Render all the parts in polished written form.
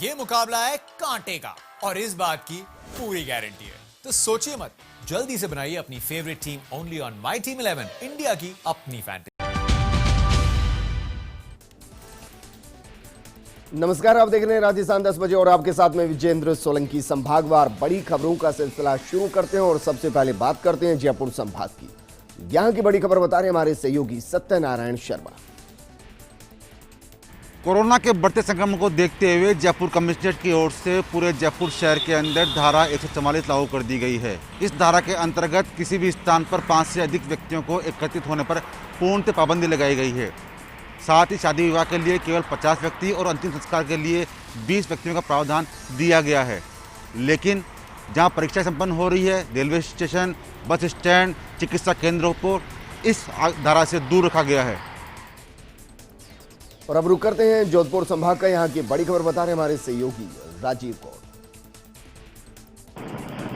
ये मुकाबला है कांटे का और इस बात की पूरी गारंटी है। तो सोचिए मत, जल्दी से बनाइए अपनी favourite team only on my team 11, India की अपनी फैंटेसी। नमस्कार, आप देख रहे हैं राजस्थान 10 बजे और आपके साथ में विजेंद्र सोलंकी। संभागवार बड़ी खबरों का सिलसिला शुरू करते हैं और सबसे पहले बात करते हैं जयपुर संभाग की। यहां की बड़ी खबर बता रहे हमारे सहयोगी सत्यनारायण शर्मा। कोरोना के बढ़ते संक्रमण को देखते हुए जयपुर कमिश्नरेट की ओर से पूरे जयपुर शहर के अंदर धारा 144 लागू कर दी गई है। इस धारा के अंतर्गत किसी भी स्थान पर 5 से अधिक व्यक्तियों को एकत्रित होने पर पूर्णतः पाबंदी लगाई गई है। साथ ही शादी विवाह के लिए केवल 50 व्यक्ति और अंतिम संस्कार के लिए 20 व्यक्तियों का प्रावधान दिया गया है। लेकिन जहां परीक्षा संपन्न हो रही है, रेलवे स्टेशन, बस स्टैंड, चिकित्सा केंद्रों को इस धारा से दूर रखा गया है। और अब रुक करते हैं जोधपुर संभाग का। यहां की बड़ी खबर बता रहे हमारे सहयोगी राजीव कौर।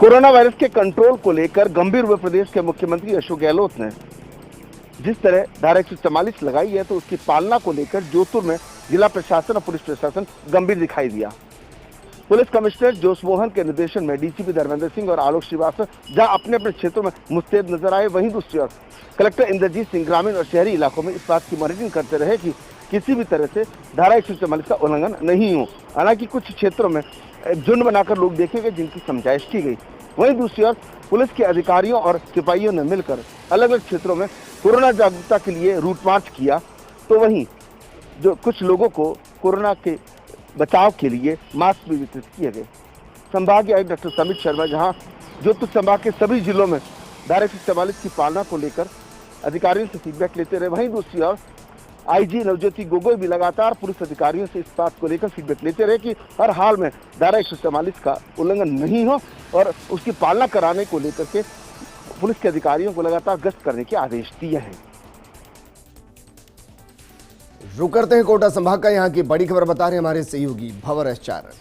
कोरोना वायरस के कंट्रोल को लेकर गंभीर हुए प्रदेश के मुख्यमंत्री अशोक गहलोत ने जिस तरह धारा 144 लगाई है, तो उसकी पालना को लेकर जोधपुर में जिला प्रशासन और पुलिस प्रशासन गंभीर दिखाई दिया। पुलिस कमिश्नर जोश मोहन के निर्देशन में डीसीपी धर्मेंद्र सिंह और आलोक श्रीवास्तव जहां अपने अपने क्षेत्रों में मुस्तैद नजर आए, वहीं दूसरी ओर कलेक्टर इंद्रजीत सिंह ग्रामीण और शहरी इलाकों में इस बात की मॉनिटरिंग करते रहे कि किसी भी तरह से धारा 144 का उल्लंघन नहीं हो। हालांकि कुछ क्षेत्रों में झुंड बनाकर लोग देखे गए जिनकी समझाइश की गई। वहीं दूसरी ओर पुलिस के अधिकारियों और सिपाहियों ने मिलकर अलग अलग क्षेत्रों में कोरोना जागरूकता के लिए रूट मार्च किया। तो वहीं जो कुछ लोगों को कोरोना के बचाव के लिए मास्क भी वितरित किए गए। संभागीय आयुक्त डॉक्टर समित शर्मा जहां जोधपुर संभाग के सभी जिलों में धारा 144 की पालना को लेकर अधिकारियों से फीडबैक लेते रहे, वहीं दूसरी ओर आईजी नवज्योति गोगोई भी लगातार पुलिस अधिकारियों से इस बात को लेकर फीडबैक लेते रहे कि हर हाल में धारा 144 का उल्लंघन नहीं हो और उसकी पालना कराने को लेकर के पुलिस के अधिकारियों को लगातार गश्त करने के आदेश दिए हैं। रुक करते हैं कोटा संभाग का। यहां की बड़ी खबर बता रहे हमारे सहयोगी भवर एसचार।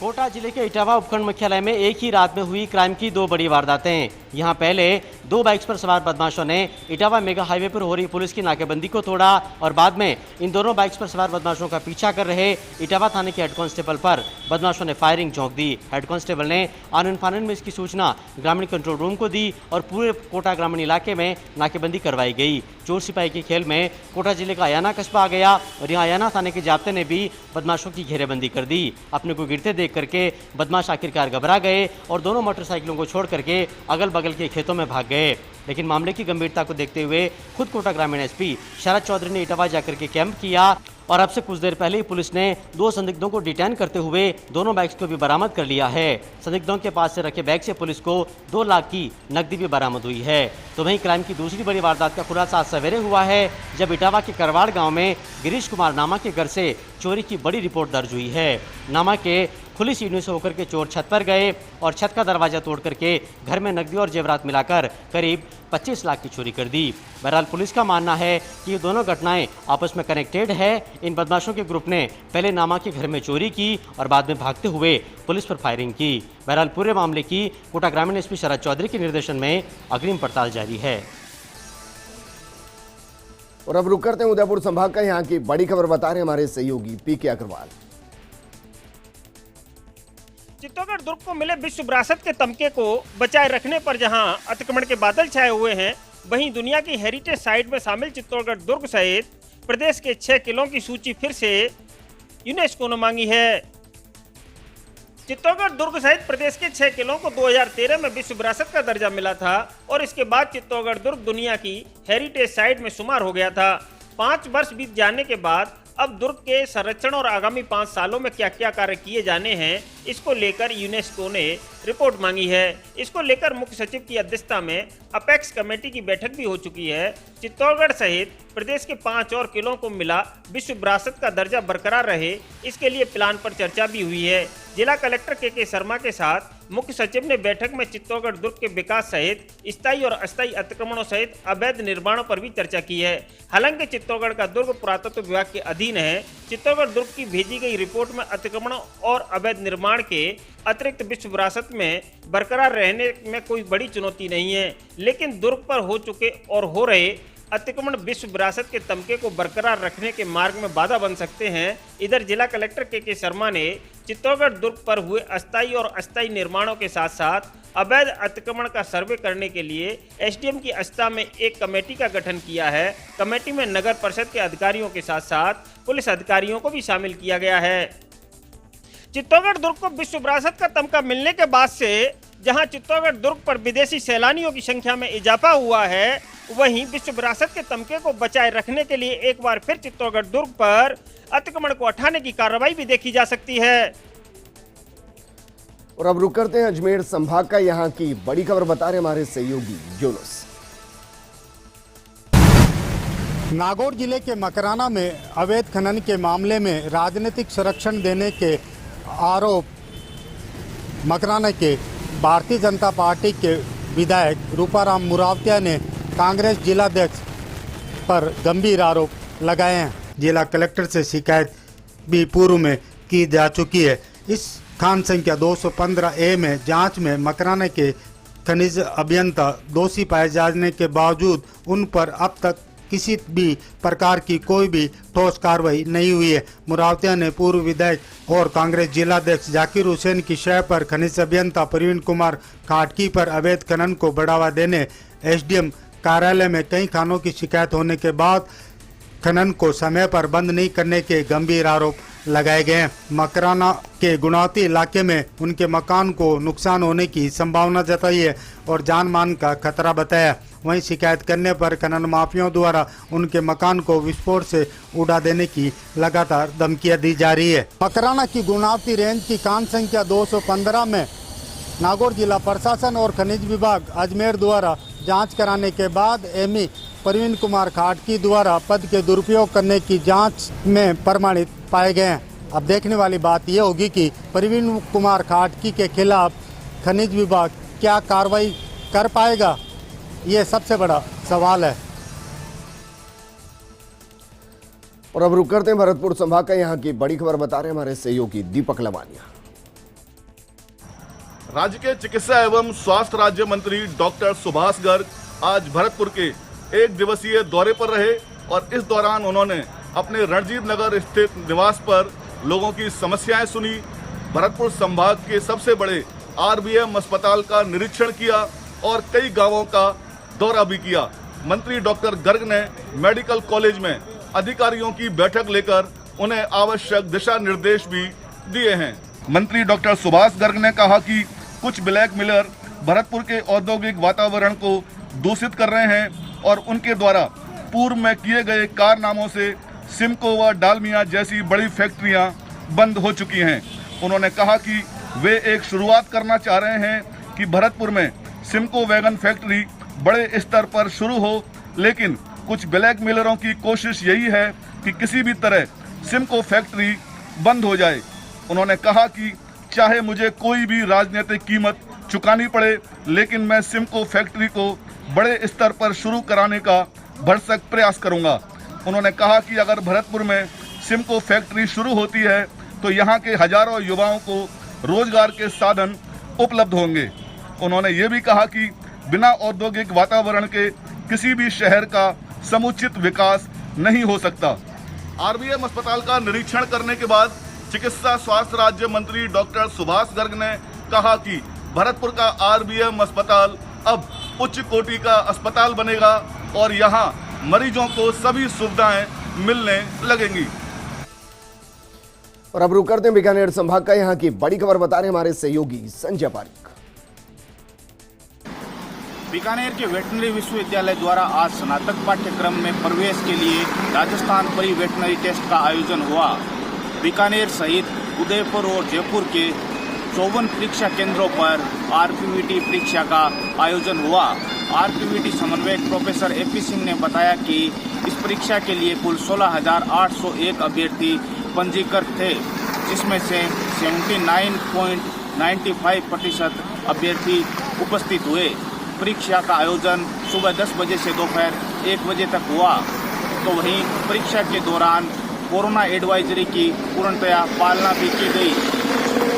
कोटा जिले के इटावा उपखंड मुख्यालय में एक ही रात में हुई क्राइम की 2 बड़ी वारदातें। यहां पहले 2 बाइक्स पर सवार बदमाशों ने इटावा मेगा हाईवे पर हो रही पुलिस की नाकेबंदी को तोड़ा और बाद में इन दोनों बाइक्स पर सवार बदमाशों का पीछा कर रहे इटावा थाने के हेड कांस्टेबल पर बदमाशों ने फायरिंग झोंक दी। हेड कांस्टेबल ने आनन फानन में इसकी सूचना ग्रामीण कंट्रोल रूम को दी और पूरे कोटा ग्रामीण इलाके में नाकेबंदी करवाई गई। चोर सिपाही के खेल में कोटा जिले का अयाना कस्बा आ गया और यहाँ अयाना थाने के जाब्ते ने भी बदमाशों की घेरेबंदी कर दी। अपने को गिरते देख करके बदमाश आखिरकार घबरा गए और दोनों मोटरसाइकिलों को छोड़ करके अगल बगल के खेतों में भाग गए। लेकिन मामले की गंभीरता को देखते हुए खुद कोटा ग्रामीण एसपी शरद चौधरी ने इटावा जाकर के कैंप किया और अब से कुछ देर पहले ही पुलिस ने 2 संदिग्धों को डिटेन करते हुए दोनों बाइक्स को भी बरामद कर लिया है। संदिग्धों के पास से रखे बैग से पुलिस को 2 लाख की नकदी भी बरामद हुई है। तो वहीं क्राइम की दूसरी बड़ी वारदात का खुलासा आज सवेरे हुआ है, जब इटावा के करवाड़ गांव में गिरीश कुमार नामा के घर से चोरी की बड़ी रिपोर्ट दर्ज हुई है। नामा के खुली सीढ़ियों से होकर के चोर छत पर गए और छत का दरवाजा तोड़ करके घर में नकदी और जेवरात मिलाकर करीब 25 लाख की चोरी कर दी। बहरहाल पुलिस का मानना है कि ये दोनों घटनाएं आपस में कनेक्टेड है। इन बदमाशों के ग्रुप ने पहले नामा के घर में चोरी की और बाद में भागते हुए पुलिस पर फायरिंग की। बहरहाल पूरे मामले की कोटा ग्रामीण एसपी शरद चौधरी के निर्देशन में अग्रिम पड़ताल जारी है। और अब रुक करते हैं उदयपुर संभाग का। यहां की बड़ी खबर बता रहे हमारे सहयोगी पीके अग्रवाल। चित्तौड़गढ़ दुर्ग को मिले विश्व विरासत के तमके को बचाए रखने पर जहां अतिक्रमण के बादल छाए हुए हैं, वहीं दुनिया की हेरिटेज साइट में शामिल चित्तौड़गढ़ दुर्ग सहित प्रदेश के 6 किलों की सूची फिर से यूनेस्को ने मांगी है। चित्तौड़गढ़ दुर्ग सहित प्रदेश के 6 किलों को 2013 में विश्व विरासत का दर्जा मिला था और इसके बाद चित्तौड़गढ़ दुर्ग दुनिया की हेरिटेज साइट में शुमार हो गया था। 5 वर्ष बीत जाने के बाद अब दुर्ग के संरक्षण और आगामी 5 सालों में क्या क्या कार्य किए जाने हैं, इसको लेकर यूनेस्को ने रिपोर्ट मांगी है। इसको लेकर मुख्य सचिव की अध्यक्षता में अपेक्स कमेटी की बैठक भी हो चुकी है। चित्तौड़गढ़ सहित प्रदेश के 5 और किलों को मिला विश्व विरासत का दर्जा बरकरार रहे, इसके लिए प्लान पर चर्चा भी हुई है। जिला कलेक्टर के शर्मा के साथ मुख्य सचिव ने बैठक में चित्तौड़गढ़ दुर्ग के विकास सहित स्थायी और अस्थायी अतिक्रमणों सहित अवैध निर्माणों पर भी चर्चा की है। हालांकि चित्तौड़गढ़ का दुर्ग पुरातत्व विभाग के अधीन है। चित्तौड़गढ़ दुर्ग की भेजी गई रिपोर्ट में अतिक्रमणों और अवैध निर्माण के अतिरिक्त विश्व विरासत में बरकरार रहने में कोई बड़ी चुनौती नहीं है, लेकिन दुर्ग पर हो चुके और हो रहे अतिक्रमण विश्व विरासत के तमगे को बरकरार रखने के मार्ग में बाधा बन सकते हैं। इधर जिला कलेक्टर के शर्मा ने चित्तौड़गढ़ दुर्ग पर हुए अस्थायी और अस्थायी निर्माणों के साथ साथ अवैध अतिक्रमण का सर्वे करने के लिए एसडीएम की अध्यक्षता में एक कमेटी का गठन किया है। कमेटी में नगर परिषद के अधिकारियों के साथ साथ पुलिस अधिकारियों को भी शामिल किया गया है। चित्तौड़गढ़ दुर्ग को विश्व विरासत का तमगा मिलने के बाद से जहां चित्तौड़गढ़ दुर्ग पर विदेशी सैलानियों की संख्या में इजाफा हुआ है, वहीं विश्व विरासत के तमगे को बचाए रखने के लिए एक बार फिर चित्तौड़गढ़ दुर्ग पर अतिक्रमण को हटाने की कार्रवाई भी देखी जा सकती है। और अब रुक करते हैं अजमेर संभाग का, यहां की बड़ी खबर बता रहे हमारे सहयोगी यूनुस। नागौर जिले के मकराना में अवैध खनन के मामले में राजनीतिक संरक्षण देने के आरोप मकराना के भारतीय जनता पार्टी के विधायक रूपाराम मुरावतिया ने कांग्रेस जिलाध्यक्ष पर गंभीर आरोप लगाए हैं। जिला कलेक्टर से शिकायत भी पूर्व में की जा चुकी है। इस खान संख्या 215A में जांच में मकराना के खनिज अभियंता दोषी पाए जाने के बावजूद उन पर अब तक किसी भी प्रकार की कोई भी ठोस कार्रवाई नहीं हुई है। मुरावतिया ने पूर्व विधायक और कांग्रेस जिलाध्यक्ष जाकिर हुसैन की शय पर खनिज अभियंता प्रवीण कुमार खाटकी पर अवैध खनन को बढ़ावा देने एसडीएम कार्यालय में कई खानों की शिकायत होने के बाद खनन को समय पर बंद नहीं करने के गंभीर आरोप लगाए गए हैं। मकराना के गुनाती इलाके में उनके मकान को नुकसान होने की संभावना जताई है और जान मान का खतरा बताया। वहीं शिकायत करने पर खनन माफियाओं द्वारा उनके मकान को विस्फोट से उड़ा देने की लगातार धमकियां दी जा रही है। मकराना की गुनाती रेंज की कान संख्या 215 में नागौर जिला प्रशासन और खनिज विभाग अजमेर द्वारा जांच कराने के बाद एमई प्रवीण कुमार खाटकी द्वारा पद के दुरुपयोग करने की जांच में प्रमाणित पाए गए हैं। अब देखने वाली बात यह होगी कि प्रवीण कुमार खाटकी के खिलाफ खनिज विभाग क्या कार्रवाई कर पाएगा, ये सबसे बड़ा सवाल है। और अब रुक करते हैं भरतपुर संभाग का, यहाँ की बड़ी खबर बता रहे हैं हमारे सहयोगी दीपक लवानिया। राज्य के चिकित्सा एवं स्वास्थ्य राज्य मंत्री डॉक्टर सुभाष गर्ग आज भरतपुर के एक दिवसीय दौरे पर रहे और इस दौरान उन्होंने अपने रणजीत नगर स्थित निवास पर लोगों की समस्याएं सुनी। भरतपुर संभाग के सबसे बड़े आरबीएम अस्पताल का निरीक्षण किया और कई गांवों का दौरा भी किया। मंत्री डॉक्टर गर्ग ने मेडिकल कॉलेज में अधिकारियों की बैठक लेकर उन्हें आवश्यक दिशा निर्देश भी दिए हैं। मंत्री डॉक्टर सुभाष गर्ग ने कहा कि कुछ ब्लैक मिलर भरतपुर के औद्योगिक वातावरण को दूषित कर रहे हैं और उनके द्वारा पूर्व में किए गए कारनामों से सिमको व डालमिया जैसी बड़ी फैक्ट्रियां बंद हो चुकी हैं। उन्होंने कहा कि वे एक शुरुआत करना चाह रहे हैं कि भरतपुर में सिमको वैगन फैक्ट्री बड़े स्तर पर शुरू हो, लेकिन कुछ ब्लैक मिलरों की कोशिश यही है कि किसी भी तरह सिमको फैक्ट्री बंद हो जाए। उन्होंने कहा कि चाहे मुझे कोई भी राजनीतिक कीमत चुकानी पड़े, लेकिन मैं सिमको फैक्ट्री को बड़े स्तर पर शुरू कराने का भरसक प्रयास करूंगा। उन्होंने कहा कि अगर भरतपुर में सिमको फैक्ट्री शुरू होती है तो यहाँ के हजारों युवाओं को रोजगार के साधन उपलब्ध होंगे। उन्होंने ये भी कहा कि बिना औद्योगिक वातावरण के किसी भी शहर का समुचित विकास नहीं हो सकता। आरबीएम अस्पताल का निरीक्षण करने के बाद चिकित्सा स्वास्थ्य राज्य मंत्री डॉक्टर सुभाष गर्ग ने कहा कि भरतपुर का आरबीएम अस्पताल अब उच्च कोटि का अस्पताल बनेगा और यहाँ मरीजों को सभी सुविधाएं मिलने लगेंगी। और अब रुक करते हैं बीकानेर संभाग का, यहाँ की बड़ी खबर बता रहे हमारे सहयोगी संजय पारिक। बीकानेर के वेटनरी विश्वविद्यालय द्वारा आज स्नातक पाठ्यक्रम में प्रवेश के लिए राजस्थान परी वेटनरी टेस्ट का आयोजन हुआ। बीकानेर सहित उदयपुर और जयपुर के 54 परीक्षा केंद्रों पर आरपीवीटी परीक्षा का आयोजन हुआ। आरपीवीटी समन्वयक प्रोफेसर एपी सिंह ने बताया कि इस परीक्षा के लिए कुल 16,801 अभ्यर्थी पंजीकृत थे, जिसमें से 79.95% अभ्यर्थी उपस्थित हुए। परीक्षा का आयोजन सुबह 10 बजे से दोपहर 1 बजे तक हुआ। तो वहीं परीक्षा के दौरान कोरोना एडवाइजरी की पूर्णतया पालना भी की गई।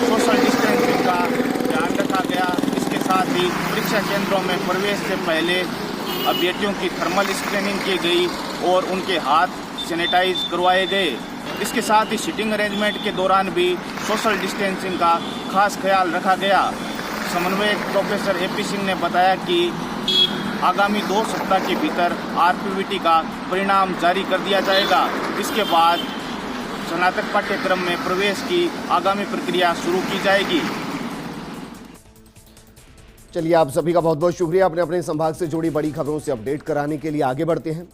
सोशल डिस्टेंसिंग का ध्यान रखा गया। इसके साथ ही परीक्षा केंद्रों में प्रवेश से पहले अभ्यर्थियों की थर्मल स्क्रीनिंग की गई और उनके हाथ सैनिटाइज करवाए गए। इसके साथ ही सीटिंग अरेंजमेंट के दौरान भी सोशल डिस्टेंसिंग का खास ख्याल रखा गया। समन्वयक प्रोफेसर एपी सिंह ने बताया कि आगामी 2 सप्ताह के भीतर आरपीवीटी का परिणाम जारी कर दिया जाएगा। इसके बाद स्नातक पाठ्यक्रम में प्रवेश की आगामी प्रक्रिया शुरू की जाएगी। चलिए, आप सभी का बहुत बहुत शुक्रिया। अपने अपने संभाग से जुड़ी बड़ी खबरों से अपडेट कराने के लिए आगे बढ़ते हैं।